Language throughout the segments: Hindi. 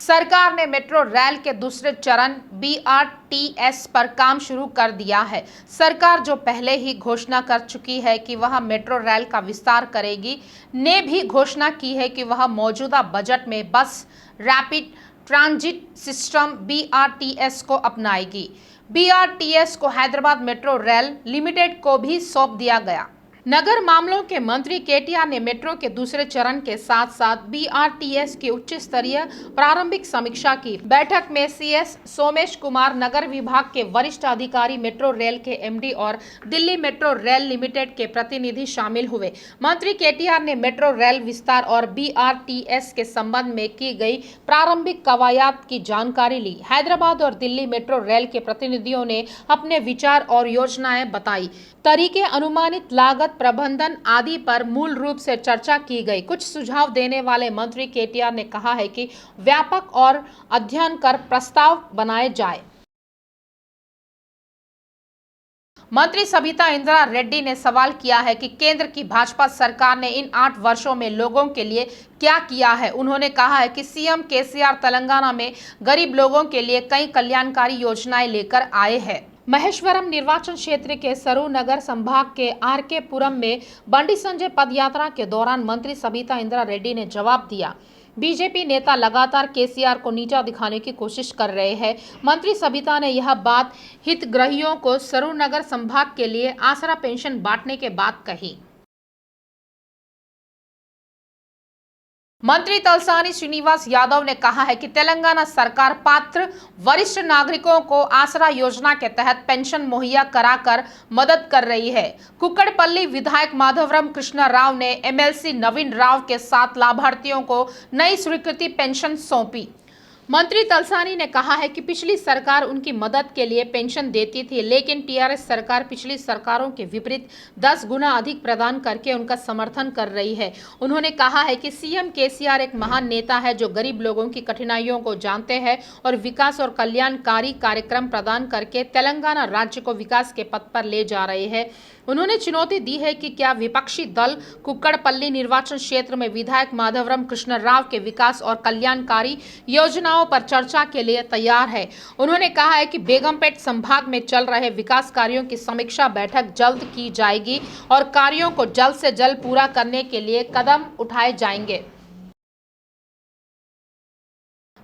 सरकार ने मेट्रो रेल के दूसरे चरण BRTS पर काम शुरू कर दिया है। सरकार जो पहले ही घोषणा कर चुकी है कि वह मेट्रो रेल का विस्तार करेगी, ने भी घोषणा की है कि वह मौजूदा बजट में बस रैपिड ट्रांजिट सिस्टम BRTS को अपनाएगी। BRTS को हैदराबाद मेट्रो रेल लिमिटेड को भी सौंप दिया गया। नगर मामलों के मंत्री KTR ने मेट्रो के दूसरे चरण के साथ साथ BRTS की उच्च स्तरीय प्रारंभिक समीक्षा की। बैठक में CS सोमेश कुमार, नगर विभाग के वरिष्ठ अधिकारी, मेट्रो रेल के MD और दिल्ली मेट्रो रेल लिमिटेड के प्रतिनिधि शामिल हुए। मंत्री KTR ने मेट्रो रेल विस्तार और BRTS के संबंध में की गई प्रारंभिक कवायद की जानकारी ली। हैदराबाद और दिल्ली मेट्रो रेल के प्रतिनिधियों ने अपने विचार और योजनाएं बताई। तरीके, अनुमानित लागत, प्रबंधन आदि पर मूल रूप से चर्चा की गई। कुछ सुझाव देने वाले मंत्री KTR ने कहा है कि व्यापक और अध्ययन कर प्रस्ताव बनाए जाए। मंत्री सबिता इंद्रा रेड्डी ने सवाल किया है कि केंद्र की भाजपा सरकार ने इन 8 वर्षों में लोगों के लिए क्या किया है। उन्होंने कहा है कि CM KCR तेलंगाना में गरीब लोगों के लिए कई कल्याणकारी योजनाएं लेकर आए हैं। महेश्वरम निर्वाचन क्षेत्र के सरू नगर संभाग के RK पुरम में बंडी संजय पदयात्रा के दौरान मंत्री सबिता इंद्रा रेड्डी ने जवाब दिया। बीजेपी नेता लगातार KCR को नीचा दिखाने की कोशिश कर रहे हैं। मंत्री सबिता ने यह बात हितग्राहियों को सरू नगर संभाग के लिए आसरा पेंशन बांटने के बाद कही। मंत्री तलसानी श्रीनिवास यादव ने कहा है कि तेलंगाना सरकार पात्र वरिष्ठ नागरिकों को आसरा योजना के तहत पेंशन मुहैया कराकर मदद कर रही है। कुक्कड़पल्ली विधायक माधवराम कृष्णा राव ने MLC नवीन राव के साथ लाभार्थियों को नई स्वीकृति पेंशन सौंपी। मंत्री तलसानी ने कहा है कि पिछली सरकार उनकी मदद के लिए पेंशन देती थी, लेकिन TRS सरकार पिछली सरकारों के विपरीत 10 गुना अधिक प्रदान करके उनका समर्थन कर रही है। उन्होंने कहा है कि CM KCR एक महान नेता है जो गरीब लोगों की कठिनाइयों को जानते हैं और विकास और कल्याणकारी कार्यक्रम प्रदान करके तेलंगाना राज्य को विकास के पथ पर ले जा रहे हैं। उन्होंने चुनौती दी है कि क्या विपक्षी दल कुक्कड़पल्ली निर्वाचन क्षेत्र में विधायक माधवराम कृष्ण राव के विकास और कल्याणकारी योजनाओं पर चर्चा के लिए तैयार है। उन्होंने कहा है कि बेगमपेट संभाग में चल रहे विकास कार्यों की समीक्षा बैठक जल्द की जाएगी और कार्यों को जल्द से जल्द पूरा करने के लिए कदम उठाए जाएंगे।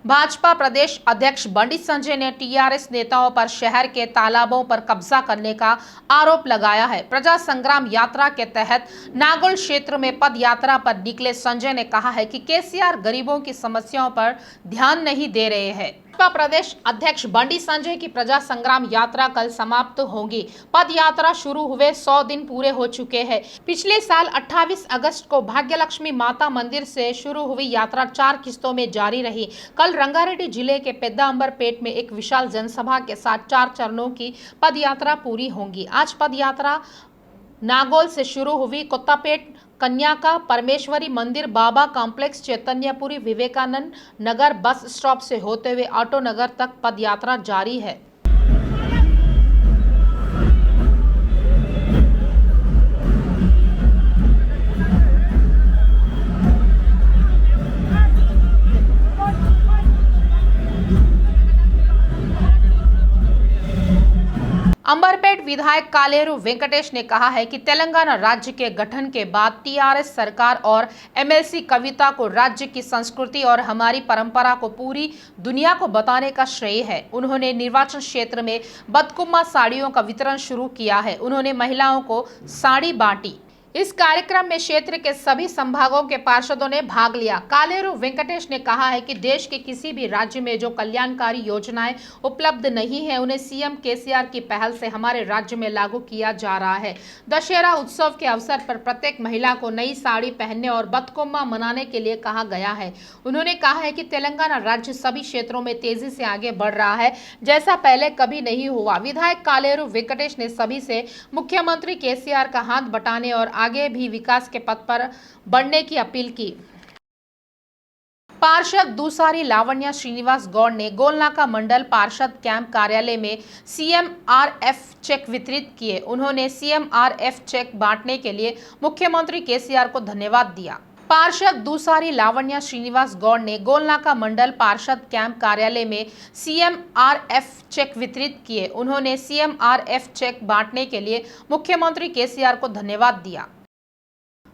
भाजपा प्रदेश अध्यक्ष बंडी संजय ने TRS नेताओं पर शहर के तालाबों पर कब्जा करने का आरोप लगाया है। प्रजा संग्राम यात्रा के तहत नागौल क्षेत्र में पद यात्रा पर निकले संजय ने कहा है कि KCR गरीबों की समस्याओं पर ध्यान नहीं दे रहे हैं। भाजपा प्रदेश अध्यक्ष बंडी संजय की प्रजा संग्राम यात्रा कल समाप्त होगी। पद यात्रा शुरू हुए 100 दिन पूरे हो चुके हैं। पिछले साल 28 अगस्त को भाग्यलक्ष्मी माता मंदिर से शुरू हुई यात्रा 4 किस्तों में जारी रही। कल रंगारेड्डी जिले के पेद्दांबरपेट में एक विशाल जनसभा के साथ 4 चरणों की पद यात्रा पूरी होगी। आज पद यात्रा नागौल से शुरू हुई। कोत्तापेट, कन्याका, परमेश्वरी मंदिर, बाबा complex, Chaitanyapuri, Vivekanand Nagar bus stop से होते हुए ऑटो नगर तक पद यात्रा जारी है। अंबरपेट विधायक कालेरू वेंकटेश ने कहा है कि तेलंगाना राज्य के गठन के बाद TRS सरकार और MLC कविता को राज्य की संस्कृति और हमारी परंपरा को पूरी दुनिया को बताने का श्रेय है। उन्होंने निर्वाचन क्षेत्र में बदकुम्मा साड़ियों का वितरण शुरू किया है। उन्होंने महिलाओं को साड़ी बांटी। इस कार्यक्रम में क्षेत्र के सभी संभागों के पार्षदों ने भाग लिया। कालेरू वेंकटेश ने कहा है कि देश के किसी भी राज्य में जो कल्याणकारी योजनाएं उपलब्ध नहीं है, उन्हें CM KCR की पहल से हमारे राज्य में लागू किया जा रहा है। दशहरा उत्सव के अवसर पर प्रत्येक महिला को नई साड़ी पहनने और बदकुम्मा मनाने के लिए कहा गया है। उन्होंने कहा है कि तेलंगाना राज्य सभी क्षेत्रों में तेजी से आगे बढ़ रहा है, जैसा पहले कभी नहीं हुआ। विधायक कालेरू वेंकटेश ने सभी से मुख्यमंत्री KCR का हाथ बटाने और आगे भी विकास के पथ पर बढ़ने की अपील की। पार्षद दूसारी लावण्या श्रीनिवास गौड़ ने गोलनाका मंडल पार्षद कैंप कार्यालय में CMRF चेक वितरित किए। उन्होंने CMRF चेक बांटने के लिए मुख्यमंत्री KCR को धन्यवाद दिया। पार्षद दूसारी लावण्या श्रीनिवास गौड़ ने गोलनाका मंडल पार्षद कैंप कार्यालय में सीएमआरएफ चेक वितरित किए। उन्होंने सीएमआरएफ चेक बांटने के लिए मुख्यमंत्री केसीआर को धन्यवाद दिया।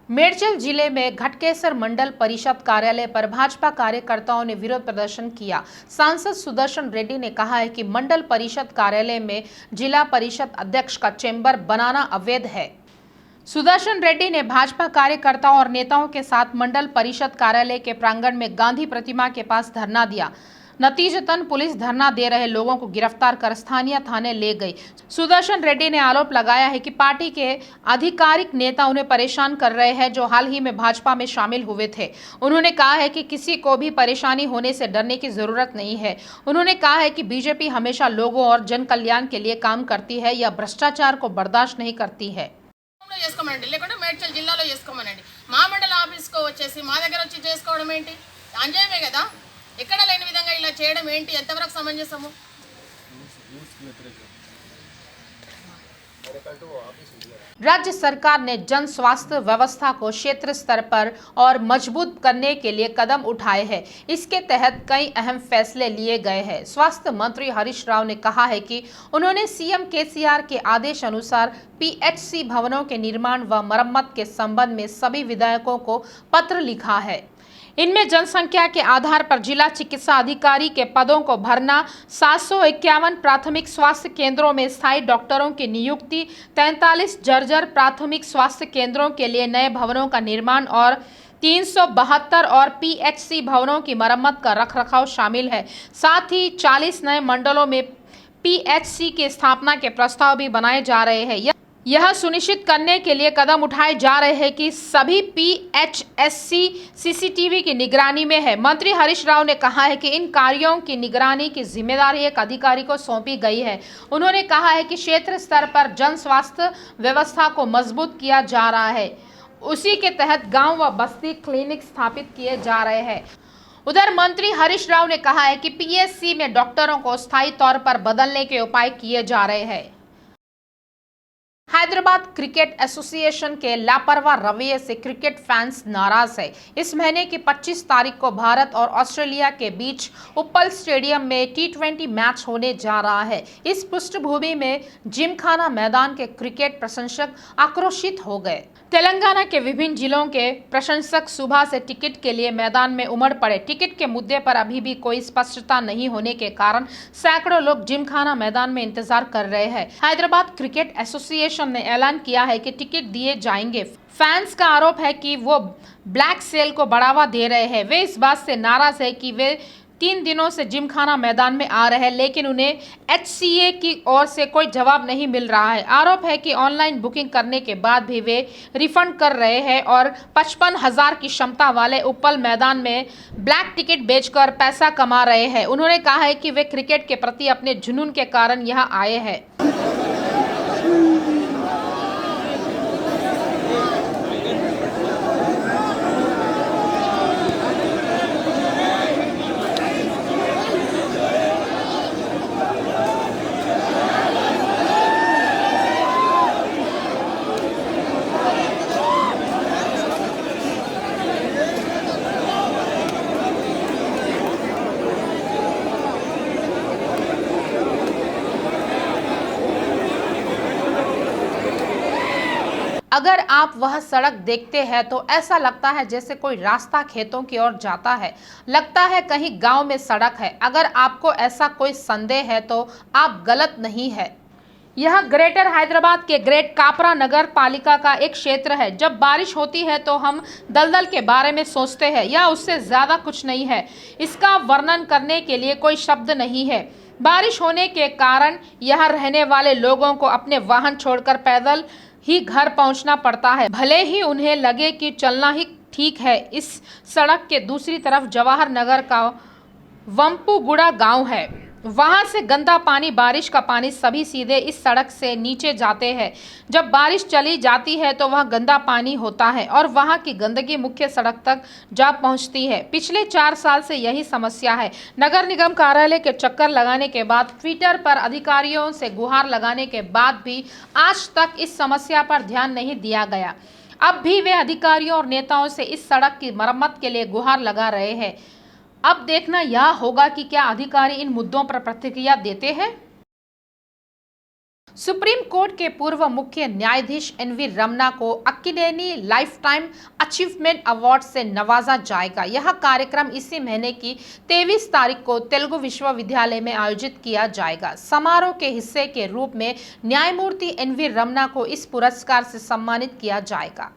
मेडचल जिले में घटकेसर मंडल परिषद कार्यालय पर भाजपा कार्यकर्ताओं ने विरोध प्रदर्शन किया। सांसद सुदर्शन रेड्डी ने कहा है कि मंडल परिषद कार्यालय में जिला परिषद अध्यक्ष का चेंबर बनाना अवैध है। सुदर्शन रेड्डी ने भाजपा कार्यकर्ताओं और नेताओं के साथ मंडल परिषद कार्यालय के प्रांगण में गांधी प्रतिमा के पास धरना दिया। नतीजतन पुलिस धरना दे रहे लोगों को गिरफ्तार कर स्थानीय थाने ले गई। सुदर्शन रेड्डी ने आरोप लगाया है कि पार्टी के आधिकारिक नेता उन्हें परेशान कर रहे हैं, जो हाल ही में भाजपा में शामिल हुए थे। उन्होंने कहा है कि किसी को भी परेशानी होने से डरने की जरूरत नहीं है। उन्होंने कहा है कि बीजेपी हमेशा लोगों और जन कल्याण के लिए काम करती है, यह भ्रष्टाचार को बर्दाश्त नहीं करती है। చేసుకోమనండి, లేకుంటే మేడ్చల్ జిల్లాలో చేసుకోమనండి। మా మండల ఆఫీస్కు వచ్చేసి మా దగ్గర వచ్చి చేసుకోవడం ఏంటి? అన్యాయమే కదా। ఎక్కడ లేని విధంగా ఇలా చేయడం ఏంటి? ఎంతవరకు సమంజసము? राज्य सरकार ने जन स्वास्थ्य व्यवस्था को क्षेत्र स्तर पर और मजबूत करने के लिए कदम उठाए हैं। इसके तहत कई अहम फैसले लिए गए हैं। स्वास्थ्य मंत्री हरीश राव ने कहा है कि उन्होंने सीएम केसीआर के आदेश अनुसार पीएचसी भवनों के निर्माण व मरम्मत के संबंध में सभी विधायकों को पत्र लिखा है। इनमें जनसंख्या के आधार पर जिला चिकित्सा अधिकारी के पदों को भरना, 751 प्राथमिक स्वास्थ्य केंद्रों में स्थायी डॉक्टरों की नियुक्ति, 43 जर्जर प्राथमिक स्वास्थ्य केंद्रों के लिए नए भवनों का निर्माण और 372 और पीएचसी भवनों की मरम्मत का रखरखाव शामिल है। साथ ही 40 नए मंडलों में पीएचसी की स्थापना के प्रस्ताव भी बनाए जा रहे हैं। यह सुनिश्चित करने के लिए कदम उठाए जा रहे हैं कि सभी पीएचएससी सीसीटीवी की निगरानी में है। मंत्री हरीश राव ने कहा है कि इन कार्यों की निगरानी की जिम्मेदारी एक अधिकारी को सौंपी गई है। उन्होंने कहा है कि क्षेत्र स्तर पर जन स्वास्थ्य व्यवस्था को मजबूत किया जा रहा है। उसी के तहत गांव व बस्ती क्लिनिक स्थापित किए जा रहे हैं। उधर मंत्री हरीश राव ने कहा है कि पीएचसी में डॉक्टरों को स्थायी तौर पर बदलने के उपाय किए जा रहे हैं। हैदराबाद क्रिकेट एसोसिएशन के लापरवाह रवैये से क्रिकेट फैंस नाराज है। इस महीने की 25 तारीख को भारत और ऑस्ट्रेलिया के बीच उप्पल स्टेडियम में T20 मैच होने जा रहा है। इस पृष्ठभूमि में जिमखाना मैदान के क्रिकेट प्रशंसक आक्रोशित हो गए। तेलंगाना के विभिन्न जिलों के प्रशंसक सुबह से टिकट के लिए मैदान में उमड़ पड़े। टिकट के मुद्दे पर अभी भी कोई स्पष्टता नहीं होने के कारण सैकड़ों लोग जिमखाना मैदान में इंतजार कर रहे हैं। हैदराबाद क्रिकेट एसोसिएशन ने ऐलान किया है कि टिकट दिए जाएंगे। फैंस का आरोप है कि वो ब्लैक सेल को बढ़ावा दे रहे हैं। वे इस बात से नाराज है कि वे 3 दिनों से जिमखाना मैदान में आ रहे हैं, लेकिन उन्हें HCA की ओर से कोई जवाब नहीं मिल रहा है। आरोप है कि ऑनलाइन बुकिंग करने के बाद भी वे रिफंड कर रहे हैं और 55,000 की क्षमता वाले उप्पल मैदान में ब्लैक टिकट बेचकर पैसा कमा रहे हैं। उन्होंने कहा है कि वे क्रिकेट के प्रति अपने जुनून के कारण यहाँ आए हैं। अगर आप वह सड़क देखते हैं तो ऐसा लगता है जैसे कोई रास्ता खेतों की ओर जाता है। लगता है कहीं गांव में सड़क है। अगर आपको ऐसा कोई संदेह है तो आप गलत नहीं है। यह ग्रेटर हैदराबाद के ग्रेट कापरा नगर पालिका का एक क्षेत्र है। जब बारिश होती है तो हम दलदल के बारे में सोचते हैं, या उससे ज़्यादा कुछ नहीं है। इसका वर्णन करने के लिए कोई शब्द नहीं है। बारिश होने के कारण यहाँ रहने वाले लोगों को अपने वाहन छोड़कर पैदल ही घर पहुंचना पड़ता है, भले ही उन्हें लगे कि चलना ही ठीक है। इस सड़क के दूसरी तरफ जवाहर नगर का वंपुगुड़ा गांव है। वहां से गंदा पानी, बारिश का पानी सभी सीधे इस सड़क से नीचे जाते हैं। जब बारिश चली जाती है तो वह गंदा पानी होता है और वहां की गंदगी मुख्य सड़क तक जा पहुंचती है। पिछले 4 साल से यही समस्या है। नगर निगम कार्यालय के चक्कर लगाने के बाद, ट्विटर पर अधिकारियों से गुहार लगाने के बाद भी आज तक इस समस्या पर ध्यान नहीं दिया गया। अब भी वे अधिकारियों और नेताओं से इस सड़क की मरम्मत के लिए गुहार लगा रहे हैं। अब देखना यह होगा कि क्या अधिकारी इन मुद्दों पर प्रतिक्रिया देते हैं। सुप्रीम कोर्ट के पूर्व मुख्य न्यायाधीश एनवी रमना को Akkineni life time achievement award से नवाजा जाएगा। यह कार्यक्रम इसी महीने की 23 तारीख को तेलुगु विश्वविद्यालय में आयोजित किया जाएगा। समारोह के हिस्से के रूप में न्यायमूर्ति एनवी रमना को इस पुरस्कार से सम्मानित किया जाएगा।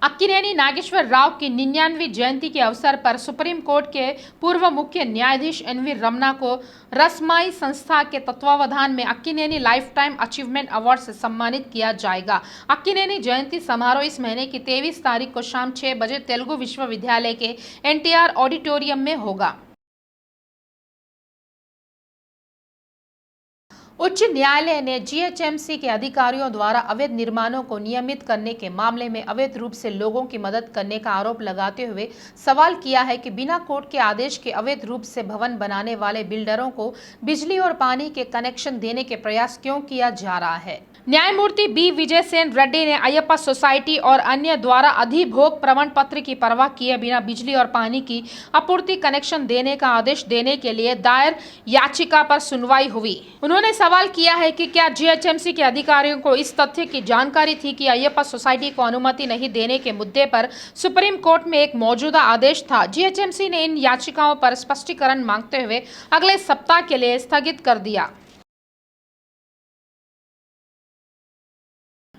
अक्किनेनी नागेश्वर राव की 99वीं जयंती के अवसर पर सुप्रीम कोर्ट के पूर्व मुख्य न्यायाधीश एनवी रमना को रसमाई संस्था के तत्वावधान में Akkineni life time achievement award से सम्मानित किया जाएगा। अक्किनेनी जयंती समारोह इस महीने की 23 तारीख को शाम 6 बजे तेलुगु विश्वविद्यालय के NTR ऑडिटोरियम में होगा। उच्च न्यायालय ने GHMC के अधिकारियों द्वारा अवैध निर्माणों को नियमित करने के मामले में अवैध रूप से लोगों की मदद करने का आरोप लगाते हुए सवाल किया है कि बिना कोर्ट के आदेश के अवैध रूप से भवन बनाने वाले बिल्डरों को बिजली और पानी के कनेक्शन देने के प्रयास क्यों किया जा रहा है। न्यायमूर्ति B विजय सेन रेड्डी ने अयप्पा सोसाइटी और अन्य द्वारा अधिभोग प्रमाण पत्र की परवाह किए बिना बिजली और पानी की आपूर्ति कनेक्शन देने का आदेश देने के लिए दायर याचिका पर सुनवाई हुई। उन्होंने सवाल किया है कि क्या GHMC के अधिकारियों को इस तथ्य की जानकारी थी कि अयप्पा सोसाइटी को अनुमति नहीं देने के मुद्दे पर सुप्रीम कोर्ट में एक मौजूदा आदेश था। GHMC ने इन याचिकाओं पर स्पष्टीकरण मांगते हुए अगले सप्ताह के लिए स्थगित कर दिया।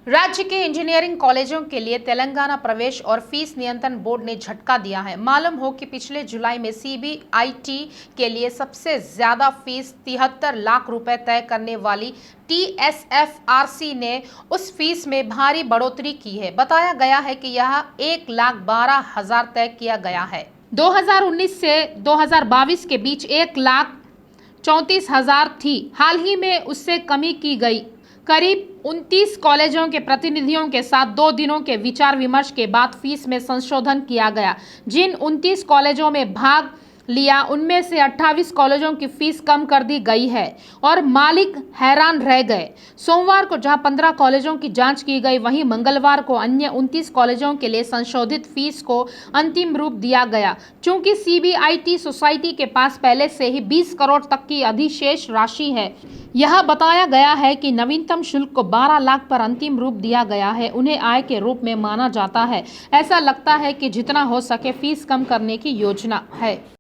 राज्य के इंजीनियरिंग कॉलेजों के लिए तेलंगाना प्रवेश और फीस नियंत्रण बोर्ड ने झटका दिया है। मालूम हो कि पिछले जुलाई में CBIT के लिए सबसे ज्यादा फीस 73 लाख रुपए तय करने वाली TSFRC ने उस फीस में भारी बढ़ोतरी की है। बताया गया है कि यह 1,12,000 तय किया गया है। 2019 से 2022 के बीच 1,34,000 थी। हाल ही में उससे कमी की गई। करीब 29 कॉलेजों के प्रतिनिधियों के साथ 2 दिनों के विचार विमर्श के बाद फीस में संशोधन किया गया। जिन 29 कॉलेजों में भाग लिया उनमें से 28 कॉलेजों की फीस कम कर दी गई है और मालिक हैरान रह गए। सोमवार को जहां 15 कॉलेजों की जांच की गई, वहीं मंगलवार को अन्य 29 कॉलेजों के लिए संशोधित फीस को अंतिम रूप दिया गया। चूंकि CBIT सोसाइटी के पास पहले से ही 20 करोड़ तक की अधिशेष राशि है, यह बताया गया है कि नवीनतम शुल्क को 12 लाख पर अंतिम रूप दिया गया है। उन्हें आय के रूप में माना जाता है। ऐसा लगता है कि जितना हो सके फीस कम करने की योजना है।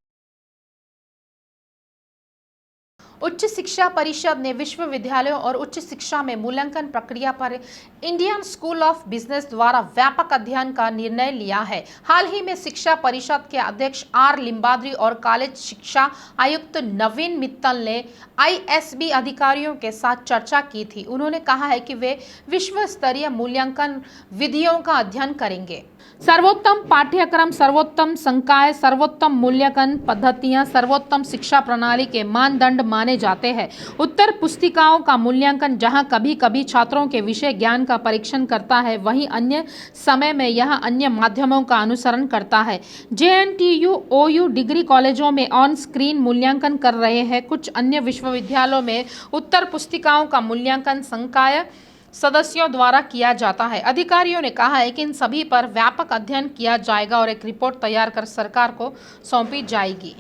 उच्च शिक्षा परिषद ने विश्वविद्यालयों और उच्च शिक्षा में मूल्यांकन प्रक्रिया पर इंडियन स्कूल ऑफ बिजनेस द्वारा व्यापक अध्ययन का निर्णय लिया है। हाल ही में शिक्षा परिषद के अध्यक्ष R लिम्बाद्री और कॉलेज शिक्षा आयुक्त नवीन मित्तल ने ISB अधिकारियों के साथ चर्चा की थी। उन्होंने कहा है कि वे विश्व स्तरीय मूल्यांकन विधियों का अध्ययन करेंगे। सर्वोत्तम पाठ्यक्रम, सर्वोत्तम संकाय, सर्वोत्तम मूल्यांकन पद्धतियां सर्वोत्तम शिक्षा प्रणाली के मानदंड माने जाते हैं। उत्तर पुस्तिकाओं का मूल्यांकन जहां कभी कभी छात्रों के विषय ज्ञान का परीक्षण करता है, वहीं अन्य समय में यह अन्य माध्यमों का अनुसरण करता है। JNTU OU डिग्री कॉलेजों में ऑन स्क्रीन मूल्यांकन कर रहे हैं। कुछ अन्य विश्वविद्यालयों में उत्तर पुस्तिकाओं का मूल्यांकन संकाय सदस्यों द्वारा किया जाता है। अधिकारियों ने कहा है कि इन सभी पर व्यापक अध्ययन किया जाएगा और एक रिपोर्ट तैयार कर सरकार को सौंपी जाएगी।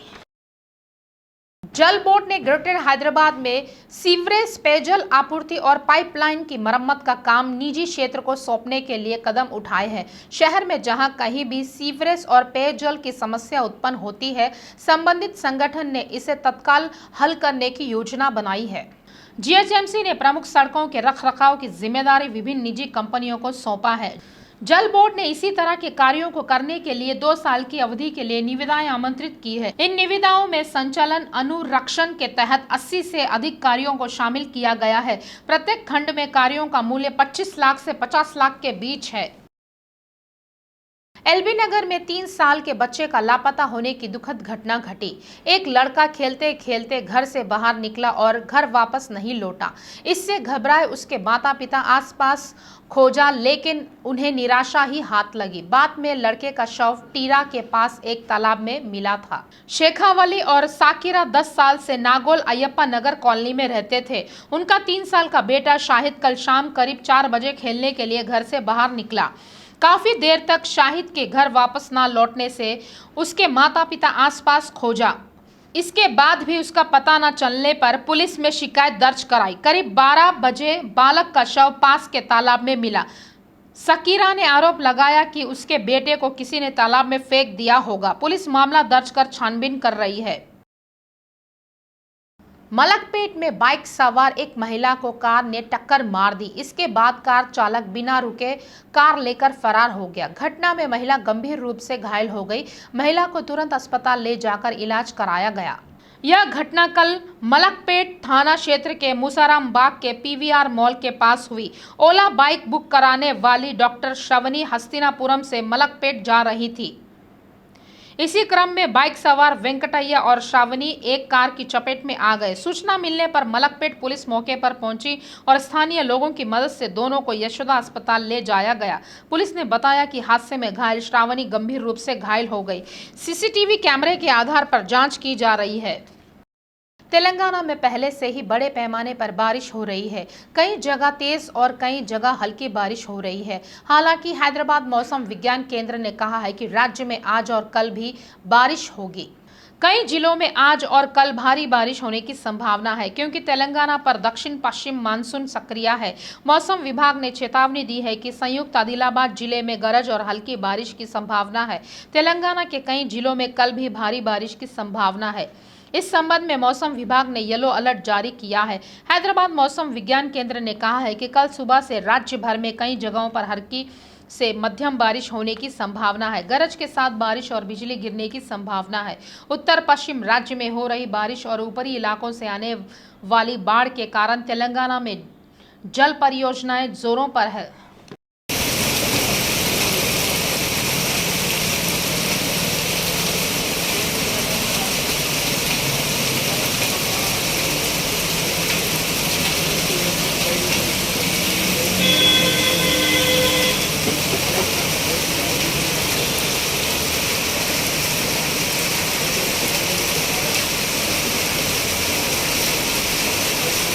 जल बोर्ड ने ग्रेटर हैदराबाद में सीवरेज, पेयजल आपूर्ति और पाइपलाइन की मरम्मत का काम निजी क्षेत्र को सौंपने के लिए कदम उठाए हैं। शहर में जहां कहीं भी सीवरेज और पेयजल की समस्या उत्पन्न होती है, संबंधित संगठन ने इसे तत्काल हल करने की योजना बनाई है। GHMC ने प्रमुख सड़कों के रखरखाव की जिम्मेदारी विभिन्न निजी कंपनियों को सौंपा है। जल बोर्ड ने इसी तरह के कार्यों को करने के लिए 2 साल की अवधि के लिए निविदाएं आमंत्रित की है। इन निविदाओं में संचालन अनुरक्षण के तहत 80 से अधिक कार्यों को शामिल किया गया है। प्रत्येक खंड में कार्यों का मूल्य 25 लाख से 50 लाख के बीच है। LB नगर में 3 साल के बच्चे का लापता होने की दुखद घटना घटी। एक लड़का खेलते खेलते घर से बाहर निकला और घर वापस नहीं लौटा। इससे घबराए उसके माता पिता आसपास खोजा, लेकिन उन्हें निराशा ही हाथ लगी। बाद में लड़के का शव टीरा के पास एक तालाब में मिला था। शेखावली और साकिरा 10 साल से नागोल अयप्पा नगर कॉलोनी में रहते थे। उनका 3 साल का बेटा शाहिद कल शाम करीब 4 बजे खेलने के लिए घर से बाहर निकला। काफी देर तक शाहिद के घर वापस ना लौटने से उसके माता पिता आसपास खोजा। इसके बाद भी उसका पता न चलने पर पुलिस में शिकायत दर्ज कराई। करीब 12 बजे बालक का शव पास के तालाब में मिला। सकीरा ने आरोप लगाया कि उसके बेटे को किसी ने तालाब में फेंक दिया होगा। पुलिस मामला दर्ज कर छानबीन कर रही है। मलकपेट में बाइक सवार एक महिला को कार ने टक्कर मार दी। इसके बाद कार चालक बिना रुके कार लेकर फरार हो गया। घटना में महिला गंभीर रूप से घायल हो गई। महिला को तुरंत अस्पताल ले जाकर इलाज कराया गया। यह घटना कल मलकपेट थाना क्षेत्र के मुसाराम बाग के पीवीआर मॉल के पास हुई। ओला बाइक बुक कराने वाली डॉक्टर श्रवणी हस्तिनापुरम से मलकपेट जा रही थी। इसी क्रम में बाइक सवार वेंकटैया और श्रावणी एक कार की चपेट में आ गए। सूचना मिलने पर मलकपेट पुलिस मौके पर पहुंची और स्थानीय लोगों की मदद से दोनों को यशोदा अस्पताल ले जाया गया। पुलिस ने बताया कि हादसे में घायल श्रावणी गंभीर रूप से घायल हो गई। सीसीटीवी कैमरे के आधार पर जांच की जा रही है। तेलंगाना में पहले से ही बड़े पैमाने पर बारिश हो रही है। कई जगह तेज और कई जगह हल्की बारिश हो रही है। हालांकि हैदराबाद मौसम विज्ञान केंद्र ने कहा है कि राज्य में आज और कल भी बारिश होगी। कई जिलों में आज और कल भारी बारिश होने की संभावना है, क्योंकि तेलंगाना पर दक्षिण पश्चिम मानसून सक्रिय है। मौसम विभाग ने चेतावनी दी है कि संयुक्त आदिलाबाद जिले में गरज और हल्की बारिश की संभावना है। तेलंगाना के कई जिलों में कल भी भारी बारिश की संभावना है। इस संबंध में मौसम विभाग ने येलो अलर्ट जारी किया है। हैदराबाद मौसम विज्ञान केंद्र ने कहा है कि कल सुबह से राज्य भर में कई जगहों पर हल्की से मध्यम बारिश होने की संभावना है। गरज के साथ बारिश और बिजली गिरने की संभावना है। उत्तर पश्चिम राज्य में हो रही बारिश और ऊपरी इलाकों से आने वाली बाढ़ के कारण तेलंगाना में जल परियोजनाएं जोरों पर है।